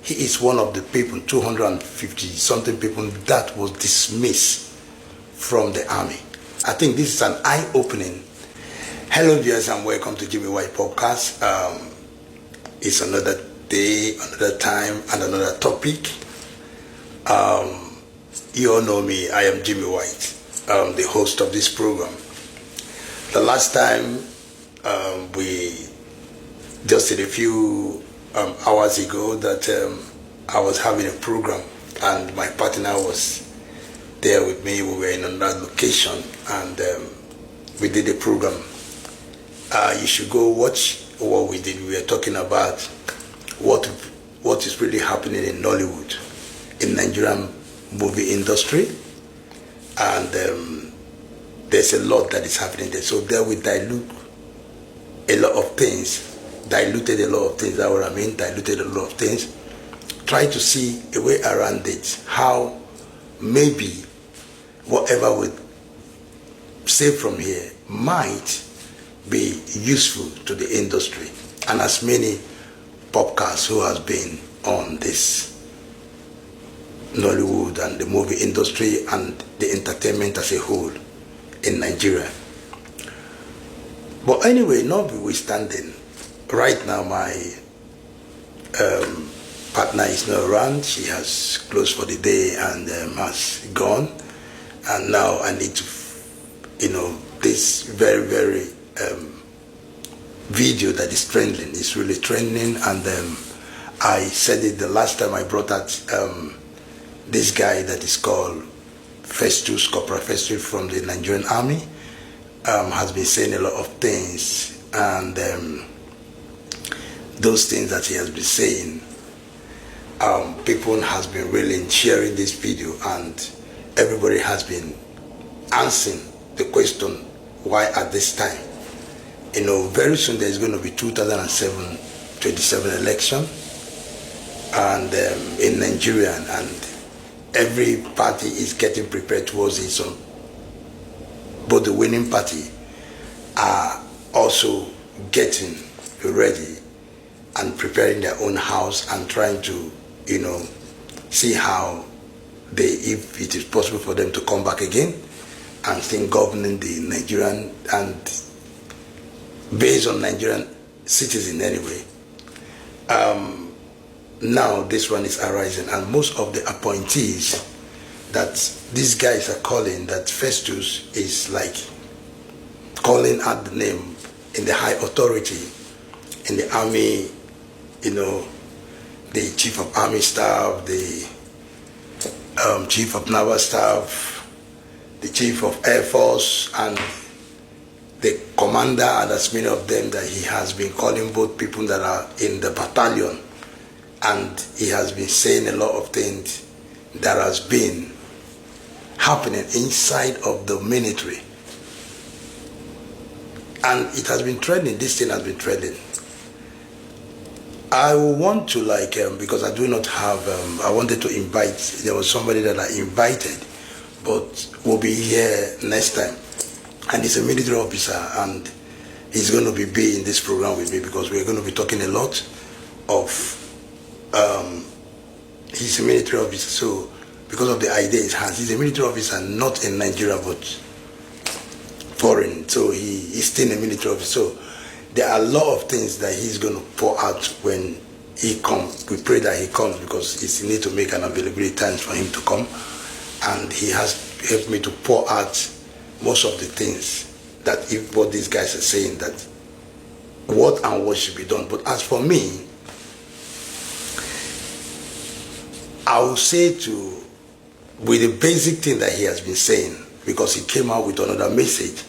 he is one of the people, 250 something people that was dismissed from the army. I think this is an eye-opening. Hello viewers and welcome to Jimmy White Podcast. It's another day, another time and another topic. You all know me, I am Jimmy White, the host of this program. The last time we just did a few hours ago that I was having a program and my partner was there with me. We were in another location and we did a program. You should go watch what we did. We were talking about what is really happening in Nollywood, in Nigerian movie industry, and there's a lot that is happening there. So there we diluted a lot of things. That's what I mean, diluted a lot of things. Try to see a way around it, how maybe whatever we say from here might be useful to the industry, and as many podcasts who has been on this Nollywood and the movie industry and the entertainment as a whole in Nigeria. But anyway, notwithstanding, right now my partner is not around. She has closed for the day and has gone, and now I need to, this very video that is trending is really trending, and I said it the last time I brought out this guy that is called Festus, Corporal Festus from the Nigerian Army, has been saying a lot of things, and those things that he has been saying, people has been really sharing this video, and everybody has been answering the question, why at this time? Very soon there's going to be 2027 election, and in Nigeria, and every party is getting prepared towards it. So both the winning party are also getting ready and preparing their own house and trying to, see how if it is possible for them to come back again and think governing the Nigerian, and based on Nigerian citizen anyway. Now this one is arising, and most of the appointees that these guys are calling, that Festus is like calling out the name in the high authority in the army, the chief of army staff, the chief of naval staff, the chief of air force, and the commander, and as many of them that he has been calling both people that are in the battalion, and he has been saying a lot of things that has been happening inside of the military, and it has been trending. This thing has been trending. I want to because I do not have, I wanted to invite, there was somebody that I invited, but will be here next time, and he's a military officer, and he's going to be in this program with me, because we're going to be talking a lot of, he's a military officer, so because of the idea he has, he's a military officer not in Nigeria but foreign, so he's still a military officer. So there are a lot of things that he's going to pour out when he comes. We pray that he comes, because he needs to make an availability times for him to come, and he has helped me to pour out most of the things that what these guys are saying, that what should be done. But as for me, I will say with the basic thing that he has been saying, because he came out with another message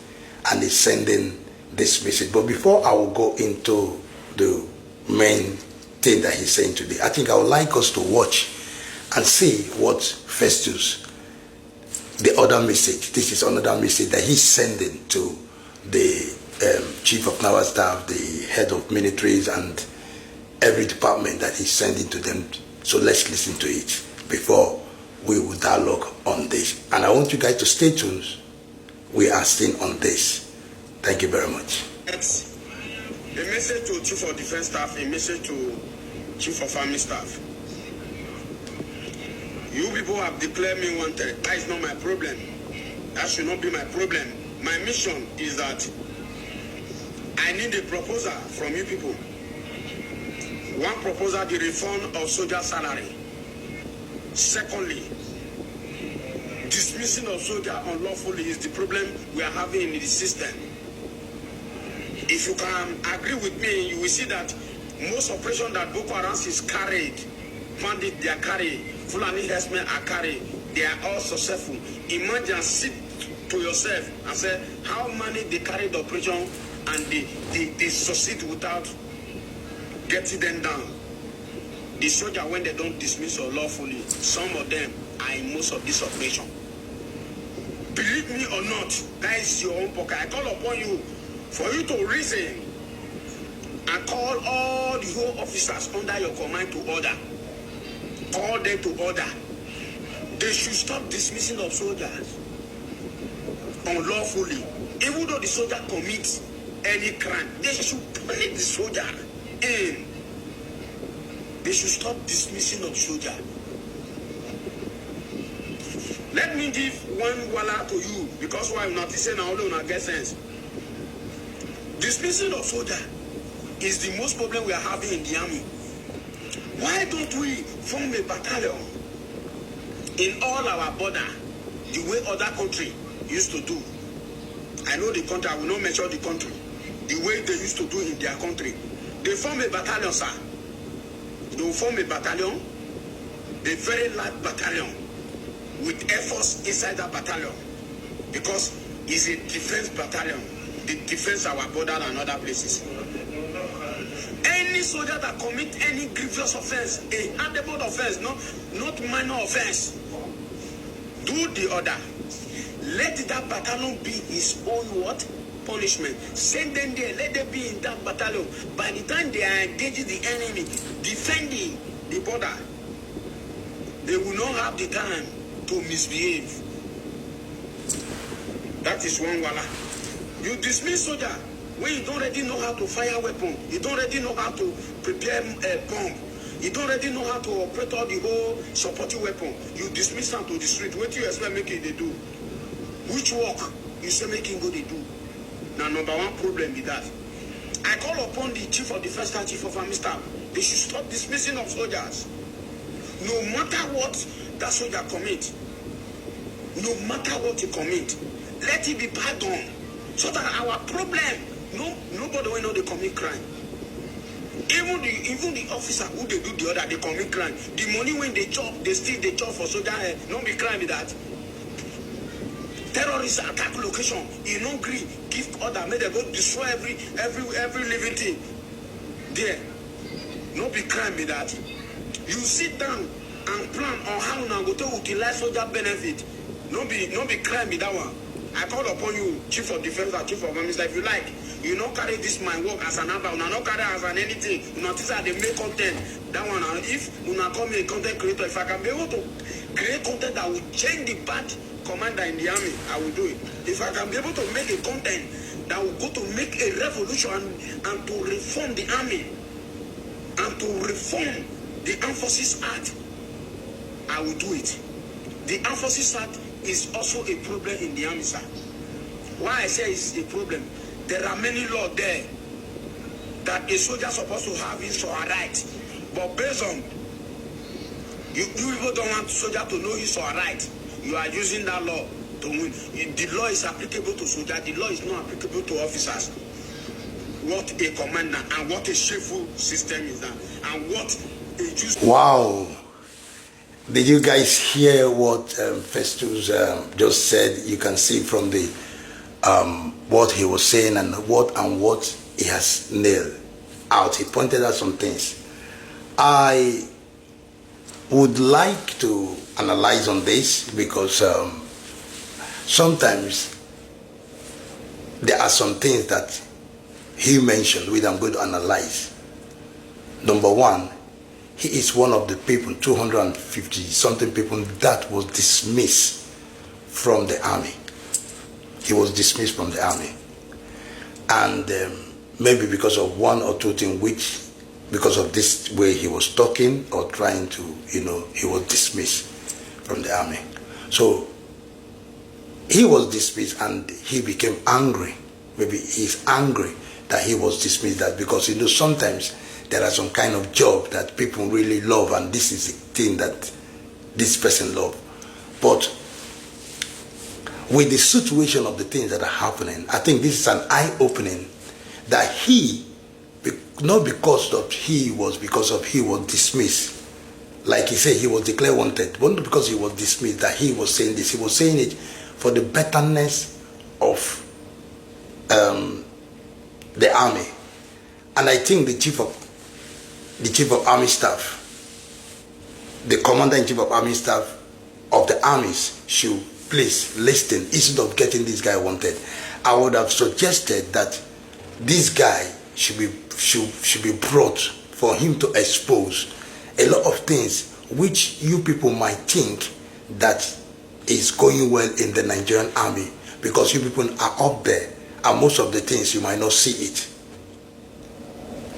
and he's sending this message. But before I will go into the main thing that he's saying today, I think I would like us to watch and see what Festus, the other message, this is another message that he's sending to the chief of naval staff, the head of militaries, and every department that he's sending to them. So let's listen to it before we will dialogue on this. And I want you guys to stay tuned. We are still on this. Thank you very much. A message to Chief of Defense Staff, a message to Chief of Army Staff. You people have declared me wanted. That is not my problem. That should not be my problem. My mission is that I need a proposal from you people. One proposal, the refund of soldier salary. Secondly, dismissing of soldier unlawfully is the problem we are having in the system. If you can agree with me, you will see that most operation that Boko Haram is carried, bandit they are carried, Fulani herdsmen are carried, they are all successful. Imagine, sit to yourself and say how many they carry the operation and they succeed without getting them down. The soldier, when they don't dismiss unlawfully, some of them are in most of this operation. Believe me or not, that is your own pocket. I call upon you for you to reason and call all the whole officers under your command to order. Call them to order. They should stop dismissing of soldiers unlawfully. Even though the soldier commits any crime, they should punish the soldier in. They should stop dismissing of soldier. Let me give one wala to you, because why I'm not saying now alone I get sense. Dismissing of soldier is the most problem we are having in the army. Why don't we form a battalion in all our border the way other country used to do? I know the country, I will not mention the country. The way they used to do in their country. They form a battalion, sir. They will form a battalion, a very large battalion, with Air Force inside that battalion. Because it's a defense battalion. They defend our border and other places. Any soldier that commit any grievous offense, a handable offense, not minor offense, do the order. Let that battalion be his own what? Punishment. Send them there. Let them be in that battalion. By the time they are engaging the enemy, defending the border, they will not have the time to misbehave. That is one wala. You dismiss soldier when you don't already know how to fire weapon, you don't already know how to prepare a bomb, you don't already know how to operate all the whole supporting weapon. You dismiss them to the street. What do you expect making they do? Which work you say making go they do? Now number one problem is that I call upon the chief of defense staff, chief of army staff. They should stop dismissing of soldiers. No matter what that soldier commit, no matter what he commit, let it be pardoned. So that our problem, nobody will know they commit crime. Even the officer who they do the other, they commit crime. The money when they chop, they steal, they chop for soldier, no be crime with that. Terrorists attack location, you no agree, give order, make them go destroy every living thing. There, no be crime with that. You sit down and plan on how now go to utilize soldier benefit. No be crime with that one. I call upon you, chief of defense and chief of army, if you like, you not carry this my work as an abba, you not carry as an anything, you not say they make content. That one, if you not call me a content creator, if I can be able to create content that will change the bad commander in the army, I will do it. If I can be able to make a content that will go to make a revolution and to reform the army and to reform the Armed Forces Act, I will do it. The Armed Forces Act is also a problem in the army, sir. Why I say it's a problem, there are many laws there that a soldier is supposed to have his or her right. But based on, you people don't want soldier to know his or her right. You are using that law to win. The law is applicable to soldiers, the law is not applicable to officers. What a commander and what a shameful system is that. And what a just... Wow. Did you guys hear what Festus just said? You can see from the what he was saying and what he has nailed out. He pointed out some things. I would like to analyze on this because sometimes there are some things that he mentioned which I'm going to analyze. Number one, he is one of the people, 250 something people that was dismissed from the army. He was dismissed from the army. And maybe because of one or two things which, because of this way he was talking or trying to, he was dismissed. from the army. So he was dismissed and he became angry. Maybe he's angry that he was dismissed, that because sometimes there are some kind of job that people really love, and this is the thing that this person loves. But with the situation of the things that are happening, I think this is an eye-opening that he, not because he was dismissed. Like he said, he was declared wanted. But not because he was dismissed that he was saying this. He was saying it for the betterness of the army. And I think the chief of army staff, the commander-in-chief of army staff of the armies should please listen. Instead of getting this guy wanted, I would have suggested that this guy should be brought for him to expose a lot of things which you people might think that is going well in the Nigerian army, because you people are up there and most of the things you might not see it.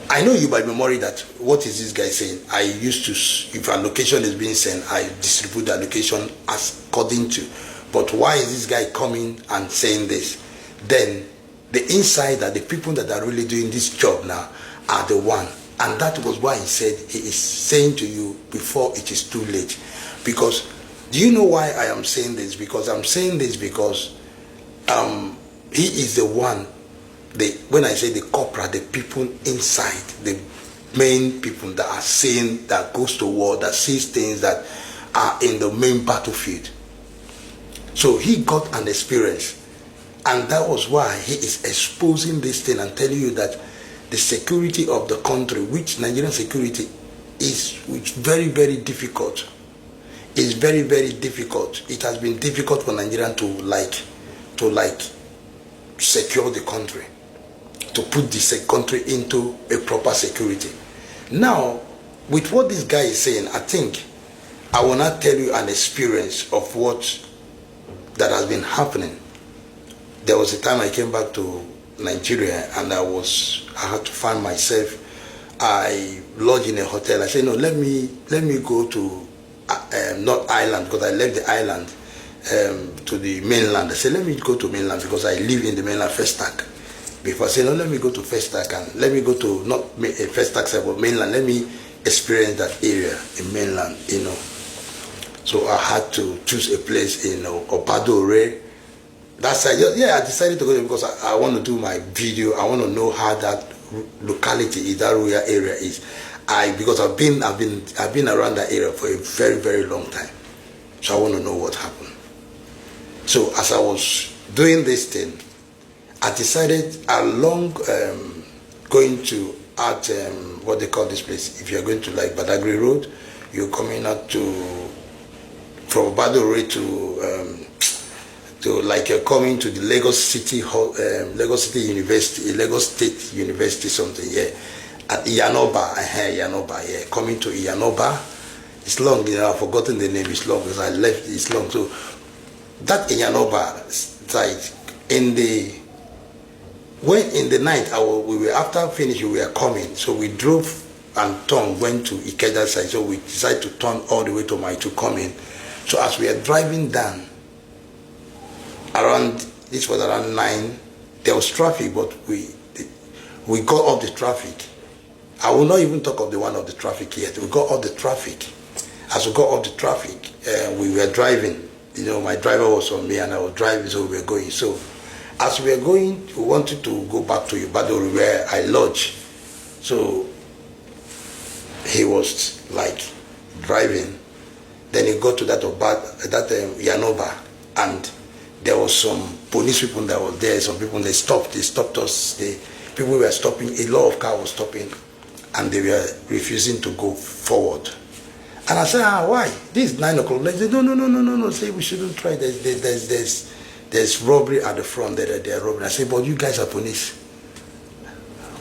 I know you by memory that what is this guy saying? I used to, if a location is being sent, I distribute the location as according to. But why is this guy coming and saying this? Then the insider, the people that are really doing this job now are the one. And that was why he said he is saying to you before it is too late. Because, do you know why I am saying this? Because I'm saying this because he is the one, when I say the corporal, the people inside, the main people that are seeing, that goes to war, that sees things that are in the main battlefield. So he got an experience. And that was why he is exposing this thing and telling you that the security of the country, which Nigerian security is very, very difficult. It's very, very difficult. It has been difficult for Nigerian to secure the country, to put the country into a proper security. Now, with what this guy is saying, I think I will not tell you an experience of what that has been happening. There was a time I came back to Nigeria and I had to find myself. I lodged in a hotel. I said, no, let me go to not island, because I left the island to the mainland. I said, let me go to mainland because I live in the mainland, Festus. Before I said, no, let me go to Festus and let me go to not Festus but mainland. Let me experience that area in mainland, So I had to choose a place in Obadore. That's I decided to go there because I want to do my video. I want to know how that locality, that rural area is. Because I've been around that area for a very, very long time. So I want to know what happened. So as I was doing this thing, I decided along going to what they call this place. If you're going to like Badagry Road, you're coming out from Badagry to like you're coming to the Lagos City University, Lagos State University, something, yeah. At Iyanoba, coming to Iyanoba. It's long, I've forgotten the name, it's long because I left, it's long. So that Iyanoba site, in the night, we were after finish, we were coming. So we drove and went to Ikeja side. So we decided to turn all the way to Maitu coming. So as we are driving down, this was around 9, there was traffic, but we got off the traffic. I will not even talk of the one of the traffic yet. We got off the traffic. As we got off the traffic, we were driving. My driver was on me and I was driving, so we were going. So as we were going, we wanted to go back to Ibadan where I lodged. So he was like driving. Then he got to that Yanoba, and there was some police people that were there. Some people, they stopped us. People were stopping. A lot of cars were stopping, and they were refusing to go forward. And I said, why? This is 9 o'clock. They said, no. Say we shouldn't try. There's robbery at the front. They're robbing. I said, but you guys are police.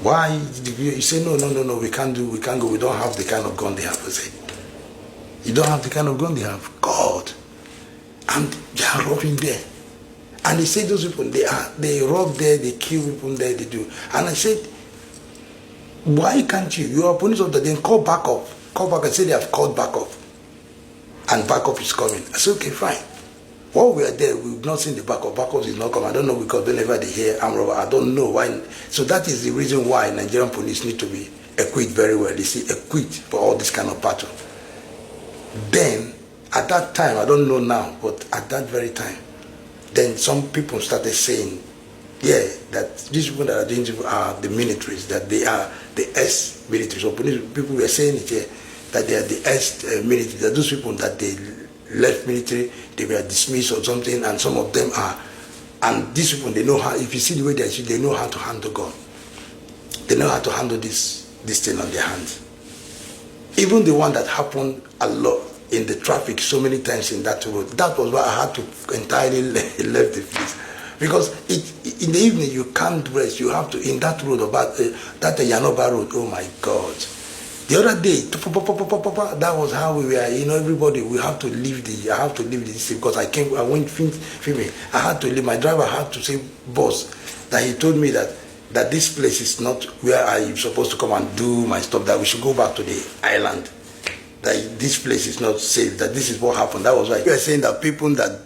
Why? You say, no. We can't go. We don't have the kind of gun they have. I say, you don't have the kind of gun they have. God, and they are robbing there. And they say those people, they rob there, they kill people there, they do. And I said, why can't you? You are police officer, then call back up. Call back and say they have called back up. and backup is coming. I said, okay, fine. While we are there, we've not seen the backup. Backup is not coming. I don't know, because whenever they hear armed robber, I don't know why. So that is the reason why Nigerian police need to be equipped very well. They see equipped for all this kind of battle. Then, at that time, I don't know now, but at that very time, then some people started saying, yeah, that these people that are doing it are the militaries, that they are the ex-military. So people were saying it here, that they are the ex-military, that those people that they left military, they were dismissed or something, and some of them are, and these people, they know how, if you see the way they shoot, they know how to handle God. They know how to handle this thing on their hands. Even the one that happened a lot in the traffic so many times in that road, that was why I had to entirely left the place. Because in the evening you can't rest, you have to, in that road, about that Yanoba road, oh my God. The other day, that was how we were, everybody, we have to leave I have to leave the city, because I went filming. I had to leave, my driver had to say, boss, that he told me that this place is not where I'm supposed to come and do my stuff, that we should go back to the island, that this place is not safe, that this is what happened. That was why we are saying that people that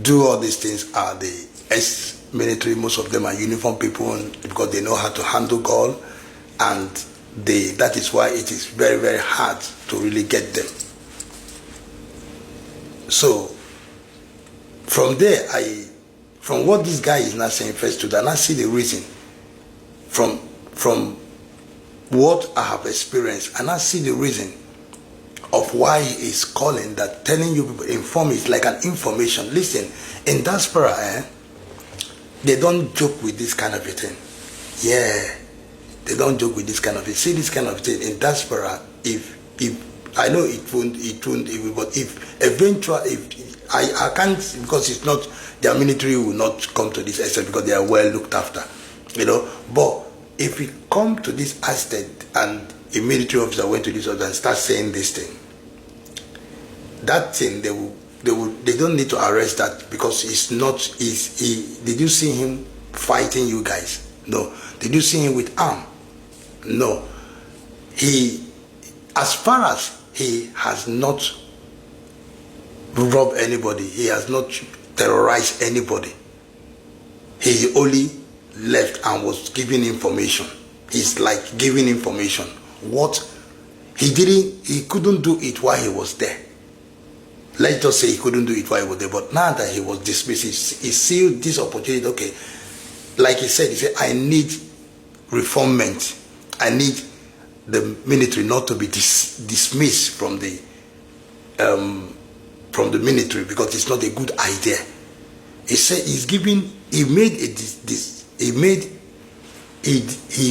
do all these things are the ex-military. Most of them are uniform people, because they know how to handle God, and that is why it is very, very hard to really get them. So from there, from what this guy is now saying, Festus, and I see the reason from what I have experienced, and I see the reason of why he is calling, that telling you people, inform is like an information. Listen, in diaspora, they don't joke with this kind of a thing. Yeah, they don't joke with this kind of thing. See this kind of thing in diaspora. If I know it won't, but if eventually, if I can't, because it's not, their military will not come to this extent, because they are well looked after, But if we come to this extent and a military officer went to this other and start saying this thing, that thing, they don't need to arrest that, because it's not, did you see him fighting you guys? No. Did you see him with arm? No. As far as he has not robbed anybody, he has not terrorized anybody, he only left and was giving information. He's like giving information. What he couldn't do it while he was there. Let's just say he couldn't do it while he was there, but now that he was dismissed, he sealed this opportunity. Okay, like he said, I need reformment. I need the military not to be dismissed from the military, because it's not a good idea. He said he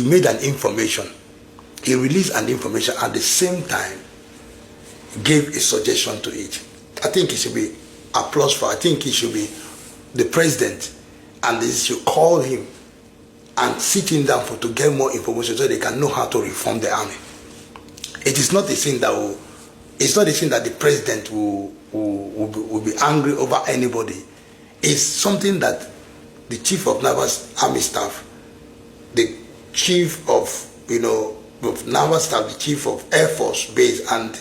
made an information. He released an information, at the same time gave a suggestion to it. I think it should be applause for. I think he should be the president, and they should call him and sit him down to get more information, so they can know how to reform the army. It is not a thing that it's not a thing that the president will be angry over anybody. It's something that the chief of naval army staff, the chief of of naval staff, the chief of air force base, and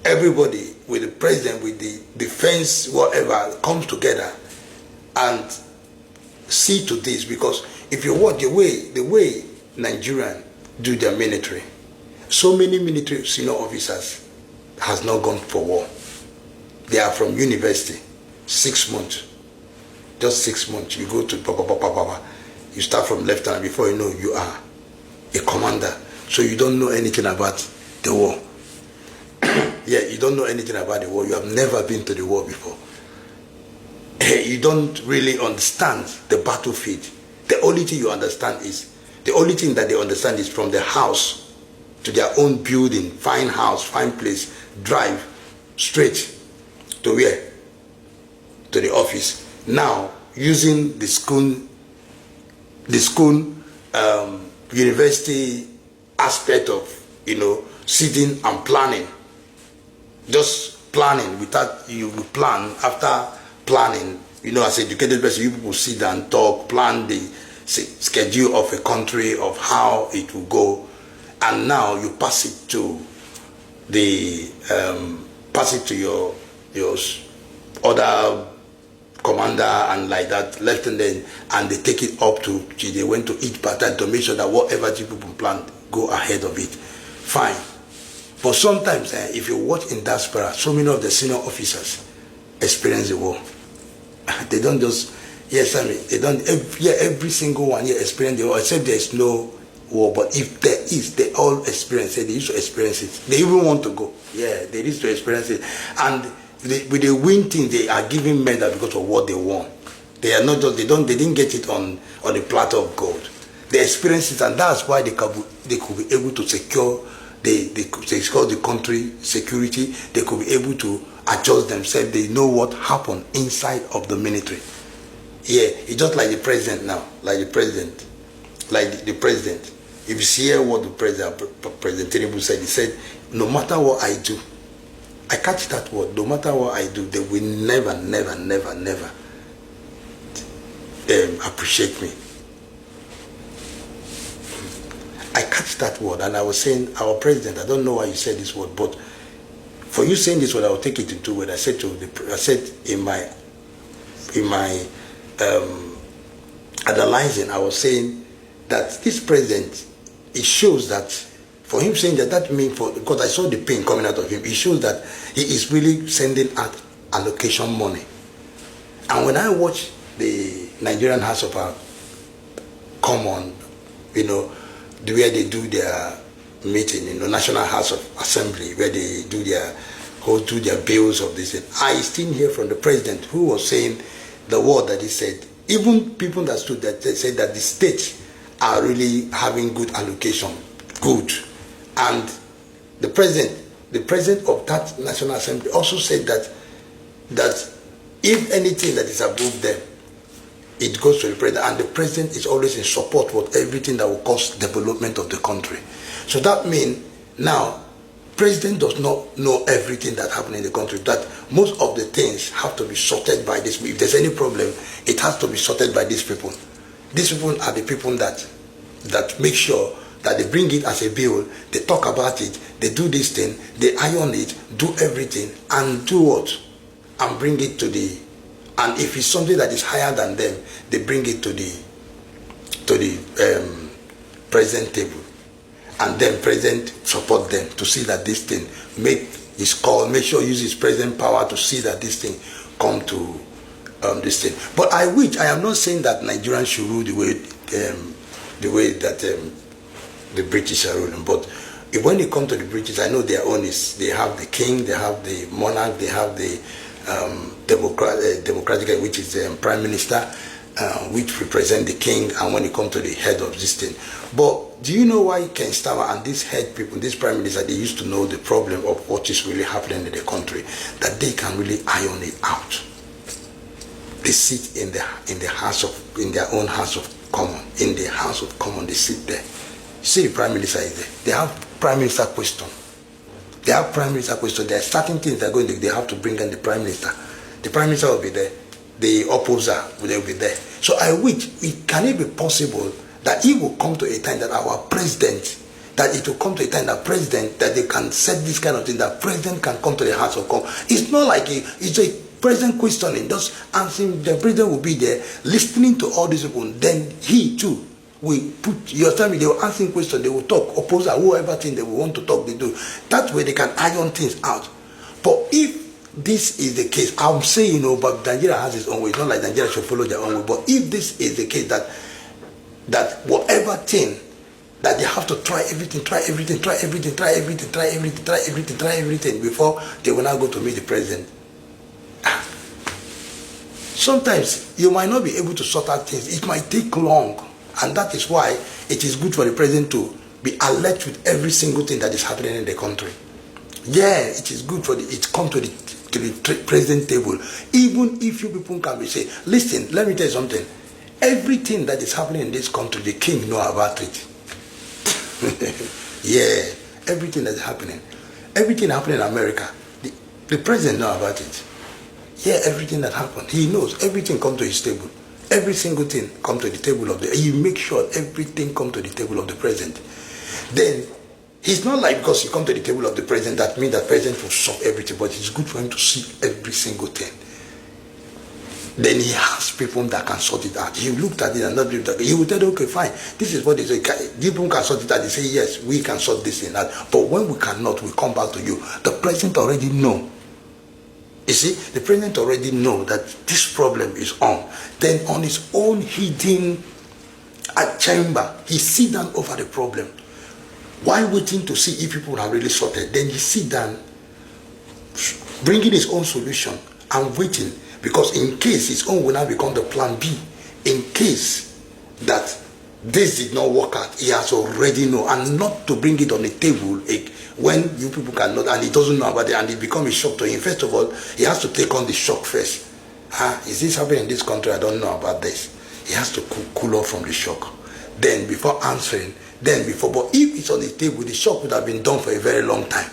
everybody, with the president, with the defense, whatever, comes together and see to this. Because if you watch the way Nigerians do their military, so many military senior officers has not gone for war. They are from university, 6 months, just 6 months. You go to you start from lieutenant, before you know, you are a commander. So you don't know anything about the war. Yeah, you don't know anything about the war. You have never been to the war before. You don't really understand the battlefield. The only thing that they understand is from the house to their own building, fine house, fine place, drive straight to where? To the office. Now, using the school university aspect of, sitting and planning. Just planning, without you plan. After planning, as educated person, you people sit and talk, plan the schedule of a country, of how it will go, and now you pass it to they pass it to your other commander and like that, lieutenant, and they take it up to, they went to each battalion to make sure that whatever the people plan go ahead of it. Fine. But sometimes, if you watch in diaspora, so many of the senior officers experience the war. They don't just, yes, I mean, they don't, every single one here experience the war, except there is no war. But if there is, they all experience it. They used to experience it. They even want to go. Yeah, they used to experience it. And with the win thing, they are giving medal because of what they won. They are not just, they didn't get it on a platter of gold. They experience it, and that's why they could be able to secure the country security. They could be able to adjust themselves. They know what happened inside of the military. Yeah, it's just like the president now, the president. If you see what the President Tinubu said, he said, no matter what I do, I catch that word, no matter what I do, they will never appreciate me. I catch that word, and I was saying, our president, I don't know why you said this word, but for you saying this word, I will take it in two words. I said in my analyzing, I was saying that this president, it shows that, for him saying that means, because I saw the pain coming out of him, it shows that he is really sending out allocation money. And when I watch the Nigerian House of Commons, where they do their meeting in the National House of Assembly, where they do their bills of this, I still hear from the president who was saying the word that he said. Even people that stood there, they said that the states are really having good allocation, good. And the president of that National Assembly also said that if anything that is above them, it goes to the president, and the president is always in support with everything that will cause development of the country. So that means now, president does not know everything that happens in the country, that most of the things have to be sorted by this. If there's any problem, it has to be sorted by these people. These people are the people that make sure that they bring it as a bill, they talk about it, they do this thing, they iron it, do everything, and do what? And bring it to the, and if it's something that is higher than them, they bring it to the president table. And then president support them to see that this thing, make his call, make sure he uses his president power to see that this thing come to this thing. But I am not saying that Nigerians should rule the way that the British are ruling. But when it comes to the British, I know their own is, they have the king, they have the monarch, they have the democratic, which is the prime minister, which represent the king, and when it comes to the head of this thing. But do you know why Ken Starmer and these head people, this prime minister, they used to know the problem of what is really happening in the country, that they can really iron it out. They sit in their own House of Commons. In the House of Commons, they sit there. You see, the prime minister is there. They have prime minister question. They have prime minister question. There are certain things they have to bring in the prime minister. The prime minister will be there. The opposer will be there. So I wish, can it be possible that it will come to a time that our president, that it will come to a time that president, that they can set this kind of thing, that president can come to the House of Commons. It's not like it's a president questioning, just answering. The president will be there, listening to all these people. Then he too will put, your time, they will answer questions, they will talk, opposer, whoever thing they will want to talk, they do. That way they can iron things out. But if this is the case, I'm saying, but Nigeria has its own way. It's not like Nigeria should follow their own way. But if this is the case, that whatever thing, that they have to try everything before they will now go to meet the president. Sometimes you might not be able to sort out things. It might take long. And that is why it is good for the president to be alert with every single thing that is happening in the country. Yeah, it is good for it come to the president table. Even if you people can be saying, listen, let me tell you something. Everything that is happening in this country, the king know about it. Yeah, everything that is happening. Everything happening in America, the president know about it. Yeah, everything that happened, he knows. Everything come to his table. Every single thing come to the table of he make sure everything come to the table of the president. Then He's not like because you come to the table of the president, that means that president will solve everything, but it's good for him to see every single thing. Then he has people that can sort it out. He looked at it and not looked at it. He will tell you, okay, fine, this is what they say. People can sort it out. They say, yes, we can sort this and that. But when we cannot, we come back to you. The president already know. You see, the president already know that this problem is on. Then on his own hidden chamber, he sit down over the problem. While waiting to see if people have really sorted, then he sit down, bringing his own solution and waiting, because in case his own will now become the plan B, in case that this did not work out, he has already know, and not to bring it on the table when you people cannot, and he doesn't know about it, and it becomes a shock to him. First of all, he has to take on the shock first. Is this happening in this country? I don't know about this. He has to cool off from the shock. Then before answering, but if it's on the table, the shock would have been done for a very long time,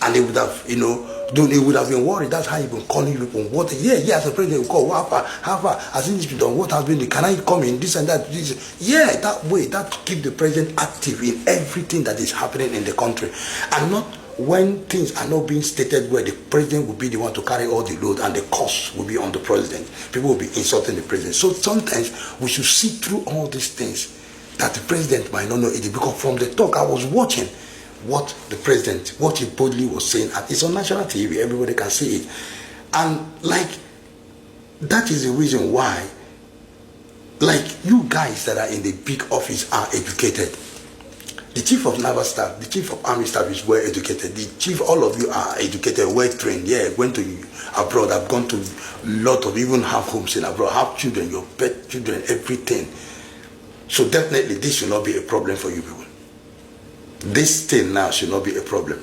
and he would have, he would have been worried. That's how he been calling people. What? Yeah, as a president, we call how far has this been done? What has been? Can I come in? This and that. This. Yeah, that way, that keep the president active in everything that is happening in the country, and not when things are not being stated where the president will be the one to carry all the load and the cost will be on the president. People will be insulting the president. So sometimes we should see through all these things that the president might not know it, because from the talk I was watching what the president, what he boldly was saying. It's on national TV, everybody can see it. And like, that is the reason why, like, you guys that are in the big office are educated. The chief of naval staff, the chief of army staff is well educated. The chief, all of you are educated, well trained. Yeah, went to abroad. I've gone to a lot of, even have homes in abroad, have children, your pet children, everything. So definitely this should not be a problem for you people. This thing now should not be a problem.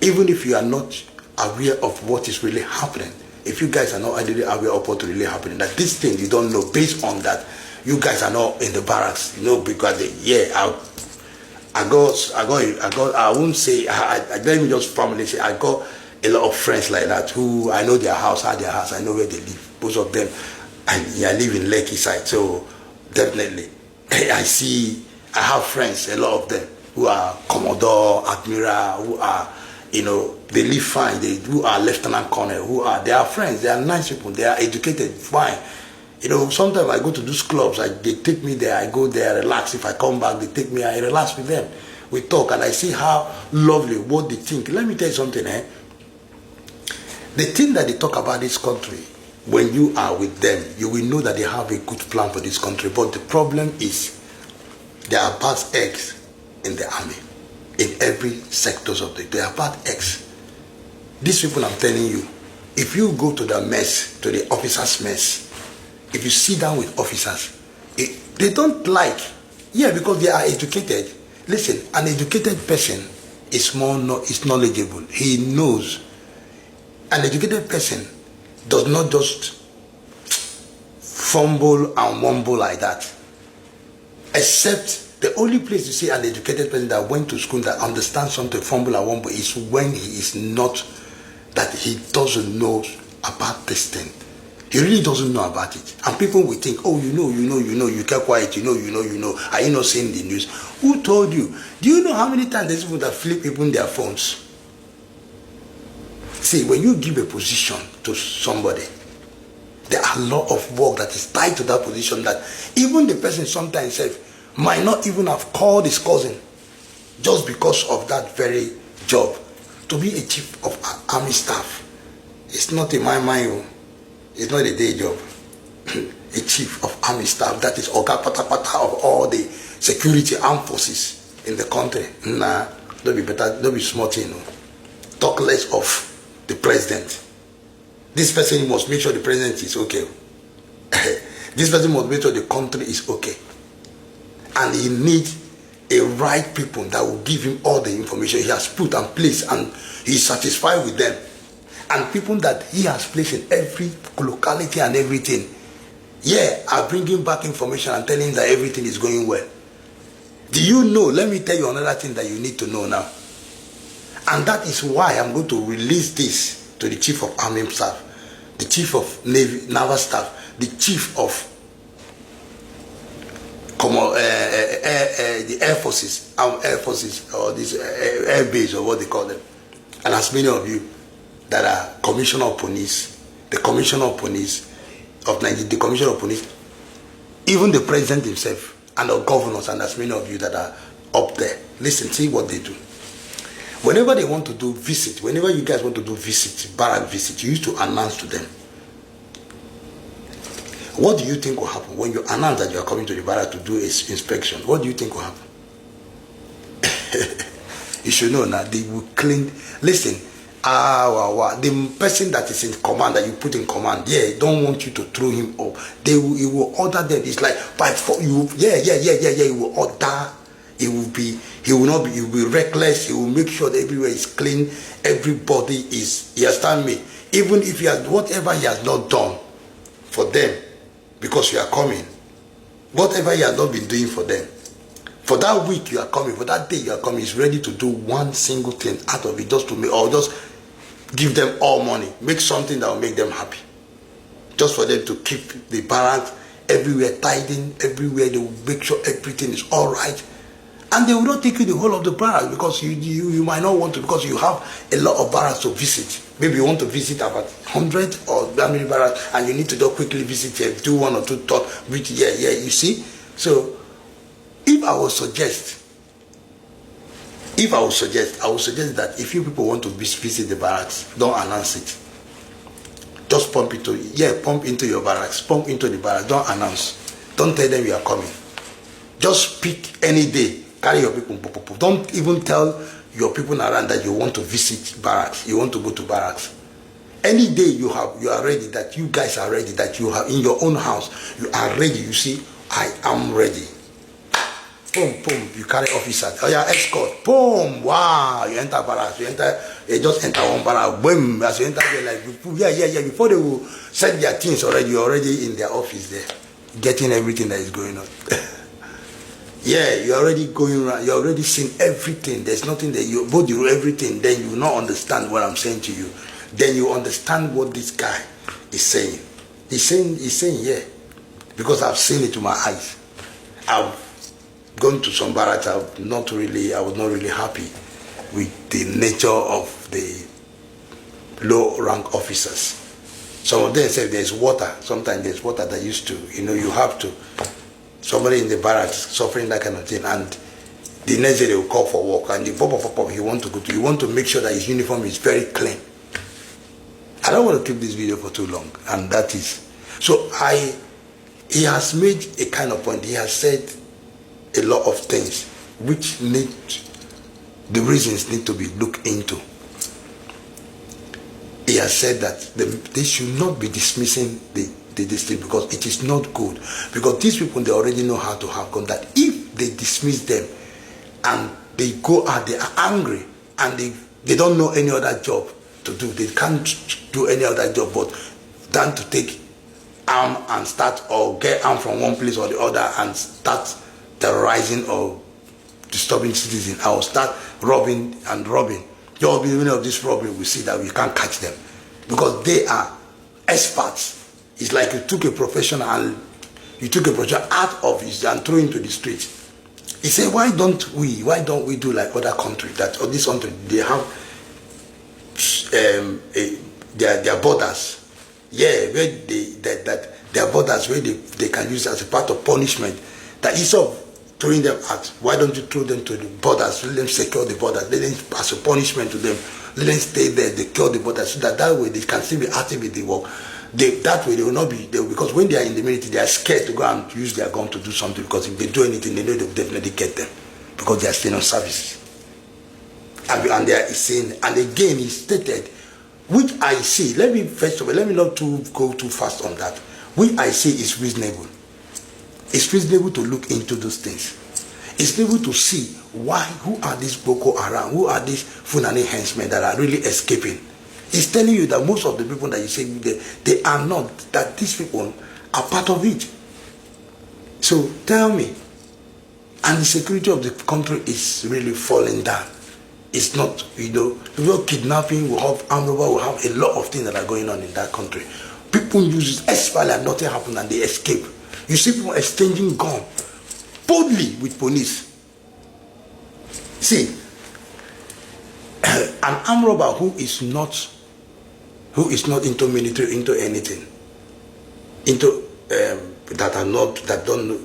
Even if you are not aware of what is really happening, if you guys are not really aware of what is really happening, that this thing you don't know, based on that, you guys are not in the barracks, because I won't say, let me just formally say, I got a lot of friends like that who I know their house, I know where they live, most of them, and I live in Lekki side, so definitely. I have friends, a lot of them, who are Commodore, Admiral, who are, they live fine, who are Lieutenant Colonel, they are friends, they are nice people, they are educated, fine. Sometimes I go to those clubs, they take me there, I go there, relax. If I come back, they take me, I relax with them. We talk, and I see how lovely, what they think. Let me tell you something, The thing that they talk about this country, when you are with them, you will know that they have a good plan for this country. But the problem is, there are bad eggs in the army, in every sectors of there are bad eggs. These people, I'm telling you, if you go to the mess, to the officers' mess, if you sit down with officers, they don't like, because they are educated. Listen, an educated person is knowledgeable. He knows. An educated person does not just fumble and mumble like that. Except the only place you see an educated person that went to school that understands something, fumble and mumble, is when he is not, that he doesn't know about this thing. He really doesn't know about it. And people will think, oh, you kept quiet, you know. Are you not seeing the news? Who told you? Do you know how many times these people that flip even their phones? See, when you give a position to somebody, there are a lot of work that is tied to that position that even the person sometimes might not even have called his cousin just because of that very job. To be a chief of army staff, it's not in my mind. It's not a day job. A chief of army staff, that is Oga Patapata of all the security armed forces in the country. Nah, don't be smart, Talk less of the president. This person must make sure the president is okay. This person must make sure the country is okay. And he needs a right people that will give him all the information he has put and placed, and he's satisfied with them. And people that he has placed in every locality and everything, are bringing back information and telling him that everything is going well. Do you know? Let me tell you another thing that you need to know now. And that is why I'm going to release this to the chief of army staff, the chief of naval staff, the chief of the Air Forces, or this Air Base, or what they call them. And as many of you that are Commissioner of Police, the Commissioner of Police of Nigeria, the Commissioner of Police, even the President himself, and the governors, and as many of you that are up there, listen, see what they do. Whenever they want to do visit, whenever you guys want to do visit, barrack visit, you used to announce to them. What do you think will happen when you announce that you are coming to the barrack to do an inspection? What do you think will happen? You should know now, they will clean. Listen, the person that is in command, that you put in command, don't want you to throw him up. He will order them. It's like, he will order. He will be reckless. He will make sure that everywhere is clean. Everybody is, you understand me? Even if he has, whatever he has not done for them, because you are coming, whatever he has not been doing for them, for that week you are coming, for that day you are coming, he's ready to do one single thing out of it, just to make, or just give them all money, make something that will make them happy, just for them to keep the barracks everywhere tidying, everywhere. They will make sure everything is all right. And they will not take you the whole of the barracks, because you might not want to, because you have a lot of barracks to visit. Maybe you want to visit about 100 or that many barracks, and you need to just quickly visit here, do one or two thoughts, which, you see. So, I would suggest that if you people want to visit the barracks, don't announce it. Just pump into your barracks, pump into the barracks, don't announce. Don't tell them you are coming. Just pick any day. Carry your people. Don't even tell your people around that you want to visit barracks. You want to go to barracks. Any day you are ready, that you guys are ready, that you have in your own house, you are ready. You see, I am ready. Boom, boom. You carry officer. Oh yeah, escort. Boom. Wow. You enter barracks. You just enter one barrack. Boom. As you enter there, like before they will set their things already, you're already in their office there, getting everything that is going on. You're already going around, you're already seeing everything. There's nothing that you both do everything, then you will not understand what I'm saying to you. Then you understand what this guy is saying. He's saying, because I've seen it with my eyes. I've gone to some barracks. I was not really happy with the nature of the low rank officers. Some of them say there's water. Sometimes there's water that used to, you have to. Somebody in the barracks suffering that kind of thing, and the next day they will call for work, and the pop, you want to make sure that his uniform is very clean. I don't want to keep this video for too long, and that is so. He has made a kind of point. He has said a lot of things which the reasons need to be looked into. He has said that they should not be dismissing this thing, because it is not good. Because these people, they already know how to have contact. If they dismiss them and they go out, they are angry, and they don't know any other job to do. They can't do any other job but than to take arm and start, or get arm from one place or the other and start terrorizing or disturbing citizens, or start robbing. There will be many of this robbery. We see that we can't catch them because they are experts. It's like you took a professional out of it and threw into the street. He said, why don't we do like other countries, that or this country, they have their borders, where their borders, where they can use as a part of punishment, that instead of throwing them out, why don't you throw them to the borders, let them secure the borders, let them, as a punishment to them, let them stay there, secure the borders, so that way they can still be active with the work. That way they will not be there, because when they are in the military, they are scared to go and use their gun to do something, because if they do anything, they know they will definitely get them, because they are still on service. And they are saying, and again he stated, which I see, let me not go too fast on that, which I see is reasonable. It's reasonable to look into those things. It's able to see who are these Boko Haram, who are these Fulani henchmen that are really escaping. It's telling you that most of the people that you say they are not, that these people are part of it. So tell me, and the security of the country is really falling down. It's not, people kidnapping, we have armed robbery, we have a lot of things that are going on in that country. People use it, especially, and nothing happens and they escape. You see people exchanging guns. boldly with police. See, an armed robber who is not into military, into anything, into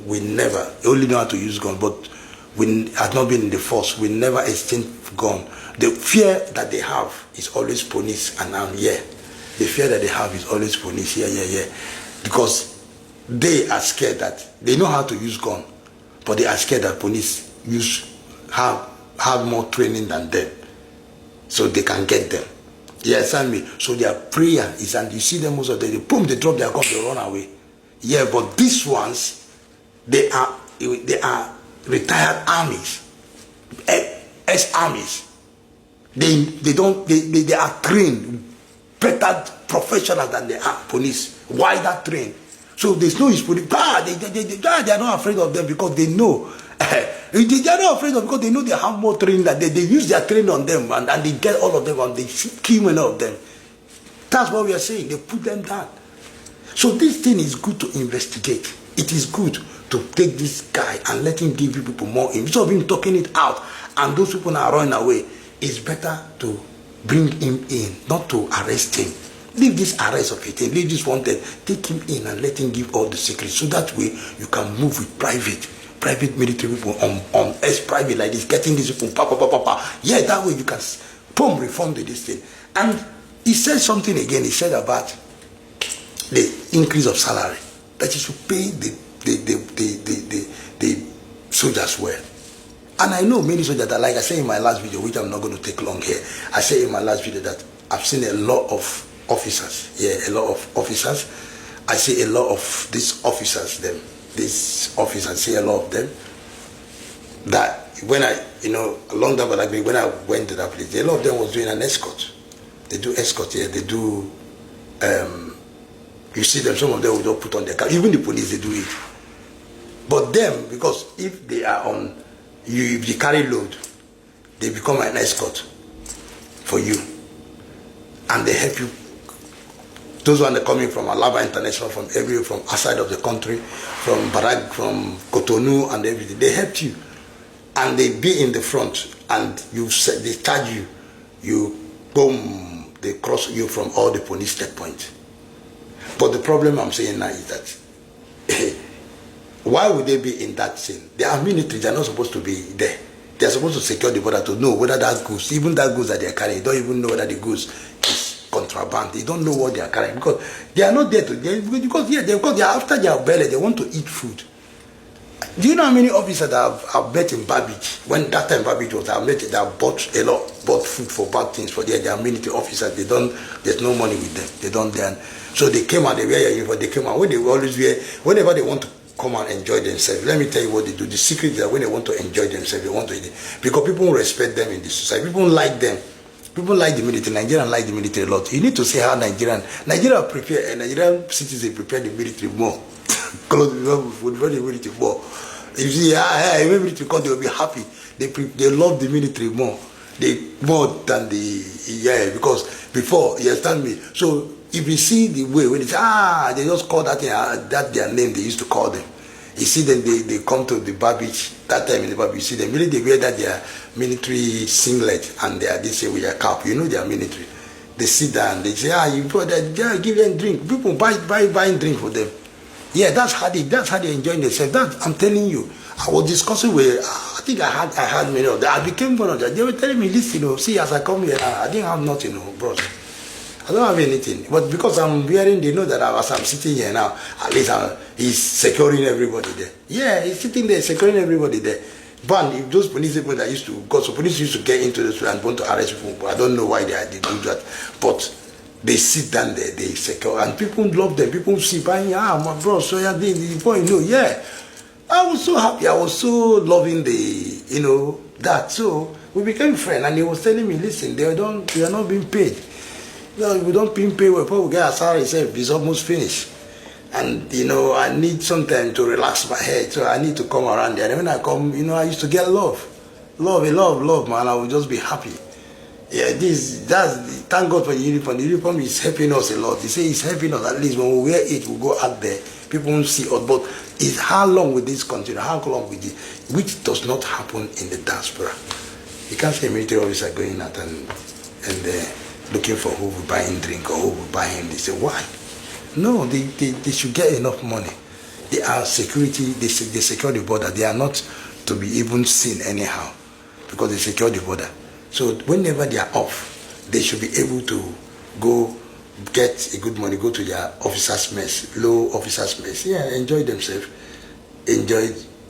we never only know how to use gun, but we have not been in the force. We never exchange gun. The fear that they have is always police, and the fear that they have is always police. Because they are scared that they know how to use gun, but they are scared that police have more training than them, so they can get them. You understand me? So their prayer is, and you see them most of the day, boom, they drop their gun, they run away. Yeah, but these ones, they are retired armies, ex-armies. They are trained better professionals than they are police. Why that trained? So there's no police. They are not afraid of them because they know. They are not afraid of because they know they have more training that they use their training on them and they get all of them and they kill many of them. That's what we are saying. They put them down. So this thing is good to investigate. It is good to take this guy and let him give you people more. Instead of him talking it out and those people are running away, it's better to bring him in, not to arrest him. Leave this arrest of it, leave this wanted, take him in and let him give all the secrets. So that way you can move with private military people on private like this, getting these people, Yeah, that way you can reform this thing. And he said something again. He said about the increase of salary, that you should pay the soldiers well. And I know many soldiers that, like I said in my last video, which I'm not going to take long here, I said in my last video that I've seen a lot of officers. Yeah, a lot of officers. I see a lot of these officers, see a lot of them, that when I, along that, but when I went to that place, a lot of them was doing an escort. They do escort here, they do, you see them, some of them will just put on their car, even the police, they do it. But them, because if they are on, if you carry load, they become an escort for you. And they help you. Those ones are coming from Alaba International, from outside of the country, from Barak, from Cotonou and everything. They help you. And they be in the front and they charge you, boom, they cross you from all the police checkpoints. But the problem I'm saying now is that why would they be in that scene? They are military, they're not supposed to be there. They're supposed to secure the border to know whether that goods, even that goods that they are carrying, they don't even know whether the goods is contraband. They don't know what they are carrying because they are not there because they are after their belly, they want to eat food. Do you know how many officers that I've met in Babbage? When that time Babbage was, I met that bought food for bad things for them. They are military officers. There's no money with them. They don't then. So they came out, they wear your uniform, they came out. When they always wear, whenever they want to come and enjoy themselves, let me tell you what they do. The secret is that when they want to enjoy themselves, they want to eat it. Because people respect them in this society. People like them. People like the military. Nigerians like the military a lot. You need to see how Nigeria prepare, and Nigerian citizens prepare the military more. Close the military more. If you see, military come, they will be happy. They love the military more. More than because before, you understand me? So if you see the way when they say, they just call that thing, that their name they used to call them. You see them, they come to the Babbage, that time in the Babbage, you see them, really they wear that their military singlet and they say with their cap, they are military. They sit down, they say, you put that, give them drink. People buying drink for them. Yeah, that's how they enjoy themselves. I'm telling you. I was discussing with, I think I had many of them. I became one of them. They were telling me, listen, see, as I come here, I didn't have nothing, bros. I don't have anything. But because I'm wearing, they know that as I'm sitting here now, at least he's securing everybody there. Yeah, he's sitting there securing everybody there. But if those police people that used to, because the police used to get into this and want to arrest people, I don't know why they do that. But they sit down there, they secure, and people love them. People see, my bro, so yeah, before yeah. I was so happy. I was so loving that. So we became friends, and he was telling me, listen, they are not being paid. We don't being paid. Before we get our salary, it's almost finished. And I need some time to relax my head, so I need to come around there. And when I come, I used to get love, man. I would just be happy. Yeah, thank God for the uniform. The uniform is helping us a lot. They say it's helping us, at least when we wear it, we go out there, people won't see us. But it's how long will this continue? How long will this? Which does not happen in the diaspora. You can't see a military officer going out and looking for who will buy him drink or who will buy him. They say, why? No, they should get enough money. They are security, they secure the border. They are not to be even seen anyhow because they secure the border. So whenever they are off, they should be able to go get a good money, go to their officers' mess, low officers' mess. Yeah, enjoy themselves, enjoy,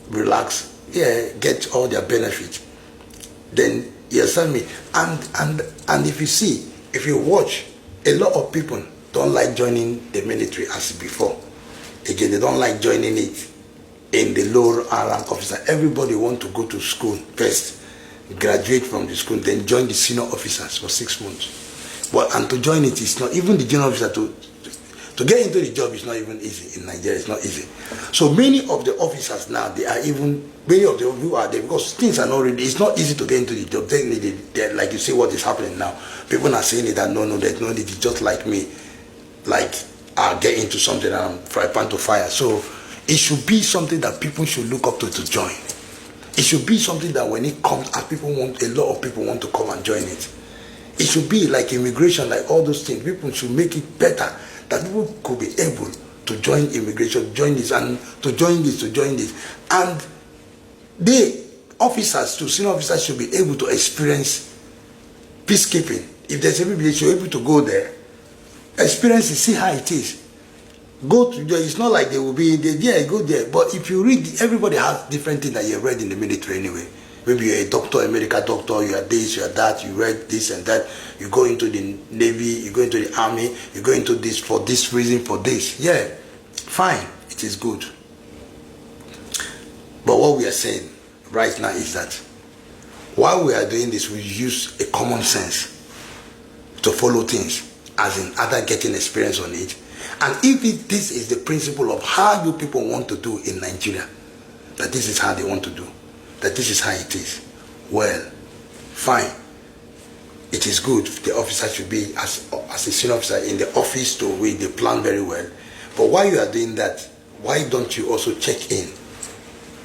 relax. Yeah, get all their benefits. Then you understand me. And if you see, if you watch, a lot of people don't like joining the military as before. Again, they don't like joining it in the lower rank officer. Everybody want to go to school first, graduate from the school, then join the senior officers for 6 months. But and to join it is not even the junior officer to get into the job is not even easy in Nigeria. It's not easy. So many of the officers now, they are even many of the who are there because things are not really. It's not easy to get into the job. They like you see what is happening now. People are saying that no, there's no need. It's just like me, like I'll get into something and I'm fry pan to fire. So it should be something that people should look up to join. It should be something that when it comes, a lot of people want to come and join it. It should be like immigration, like all those things. People should make it better that people could be able to join immigration, join this, and to join this. And the officers too, senior officers should be able to experience peacekeeping. If there's a they should be able to go there, experience it, see how it is. Go to there. It's not like they will be there, go there. But if you read, everybody has different things that you read in the military anyway. Maybe you're a doctor, a medical doctor, you are this, you are that, you read this and that. You go into the Navy, you go into the Army, you go into this for this reason, for this. Yeah, fine, it is good. But what we are saying right now is that while we are doing this, we use a common sense to follow things, as in other getting experience on it. And if this is the principle of how you people want to do in Nigeria, that this is how they want to do, that this is how it is, well, fine. It is good. The officer should be, as a senior officer in the office, to read the plan very well. But while you are doing that, why don't you also check in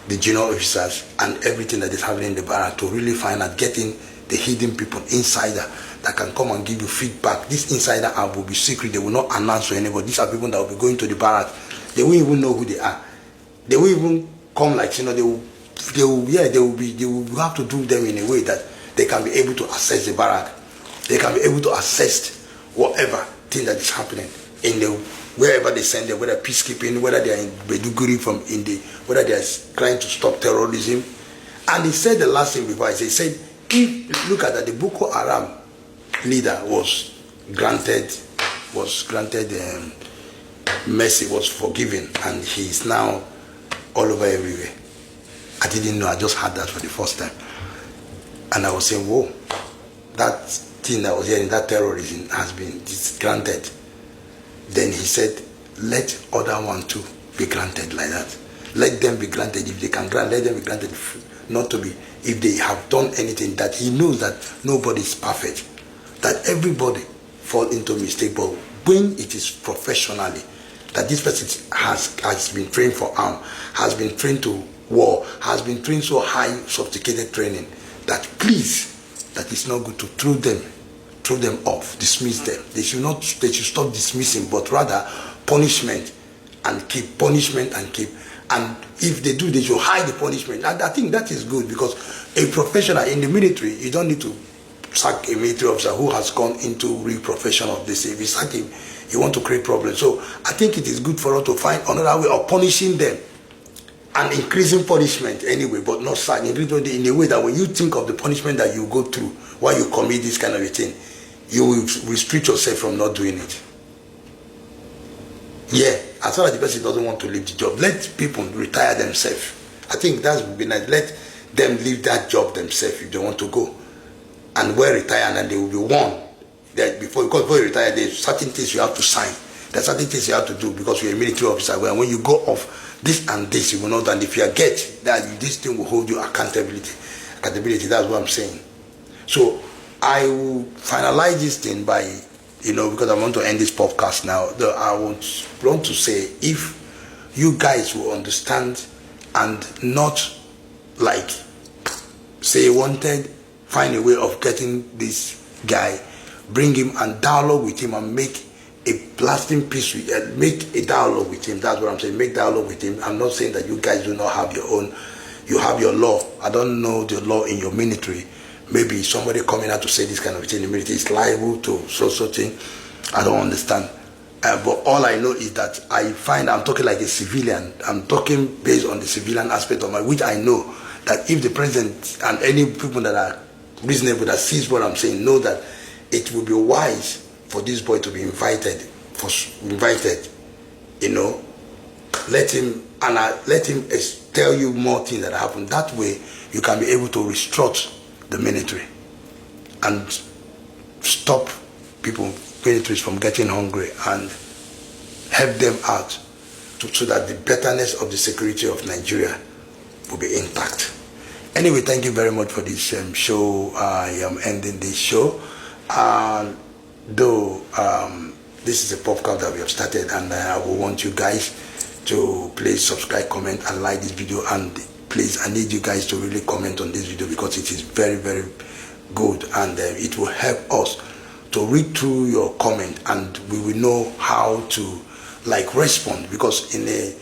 the junior officers and everything that is happening in the barrack to really find out, getting the hidden people, insider, that can come and give you feedback. This insider app will be secret. They will not announce to anybody. These are people that will be going to the barrack. They won't even know who they are. They will even come like, they will have to do them in a way that they can be able to assess the barrack. They can be able to assess whatever thing that is happening in the wherever they send them, whether peacekeeping, whether they are in Beduguri from India, whether they are trying to stop terrorism. And he said the last thing before, he said, if look at that, the Boko Haram leader was granted mercy, was forgiven, and he is now all over everywhere. I didn't know. I just heard that for the first time, and I was saying, whoa, that thing that was hearing, that terrorism has been granted. Then he said, let other one too be granted like that. Let them be granted. If they can grant, let them be granted. Not to be, if they have done anything, that he knows that nobody is perfect, that everybody fall into mistake, but when it is professionally, that this person has been trained for arm, has been trained to war, has been trained so high, sophisticated training, that please, that it's not good to throw them off, dismiss them. They should stop dismissing, but rather punishment and keep. And if they do, they should hide the punishment. And I think that is good, because a professional in the military, you don't need to sack a military officer who has gone into real profession of this. If you sack him, you want to create problems. So I think it is good for us to find another way of punishing them and increasing punishment anyway, but not sacking in a way that when you think of the punishment that you go through while you commit this kind of a thing, you will restrict yourself from not doing it. Yeah, as long as the person doesn't want to leave the job, let people retire themselves. I think that would be nice. Let them leave that job themselves if they want to go, and when retire, and they will be warned that before you retire, there's certain things you have to sign. There's certain things you have to do, because you're a military officer. When you go off this and this, you will know that if you get that, this thing will hold you accountability. That's what I'm saying. So I will finalize this thing by, because I want to end this podcast now. I want to say, if you guys will understand and not like say wanted, find a way of getting this guy, bring him and dialogue with him and make a lasting peace with make a dialogue with him. That's what I'm saying. Make dialogue with him. I'm not saying that you guys do not have your own. You have your law. I don't know the law in your military. Maybe somebody coming out to say this kind of thing in the military is liable to so thing. I don't understand. But all I know is that I find I'm talking like a civilian. I'm talking based on the civilian aspect of my, which I know that if the president and any people that are reasonable that sees what I'm saying know that it will be wise for this boy to be invited, let him tell you more things that happen. That way you can be able to restructure the military and stop militaries from getting hungry and help them out so that the betterness of the security of Nigeria will be intact. Anyway, thank you very much for this show. I am ending this show. Though this is a podcast that we have started, and I will want you guys to please subscribe, comment, and like this video. And please, I need you guys to really comment on this video because it is very, very good, and it will help us to read through your comment, and we will know how to respond. Because in a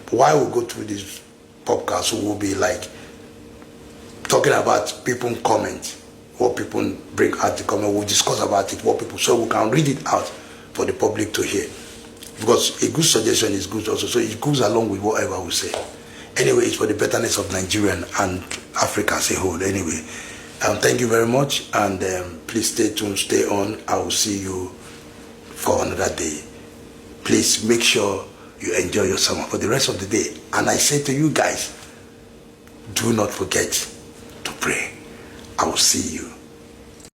while we go through this podcast, we will be talking about people comment, what people bring out the comment. We'll discuss about it, what people, so we can read it out for the public to hear. Because a good suggestion is good also, so it goes along with whatever we say. Anyway, it's for the betterness of Nigeria and Africa as a whole. Anyway, thank you very much, and please stay tuned, stay on. I will see you for another day. Please make sure you enjoy your summer for the rest of the day. And I say to you guys, do not forget to pray. I will see you